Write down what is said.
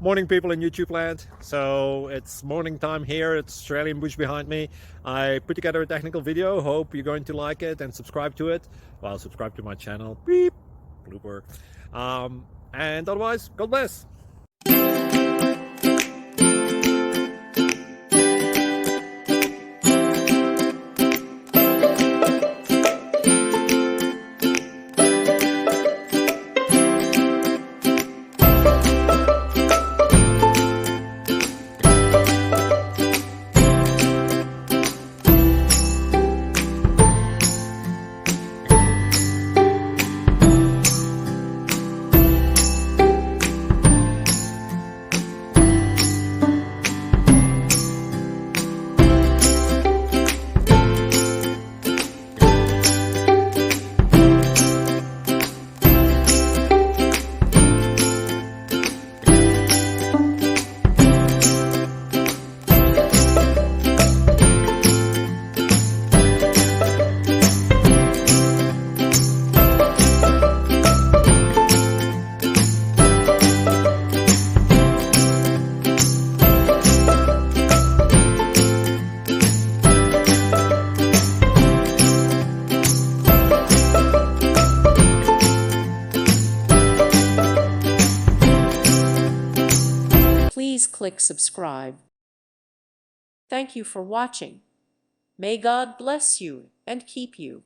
Morning, people in YouTube land. So it's morning time here. It's Australian bush behind me. I put together a technical video. Hope you're going to like it and subscribe to it. Well, subscribe to my channel. Beep. Blooper. And otherwise, God bless. Please click subscribe. Thank you for watching. May God bless you and keep you.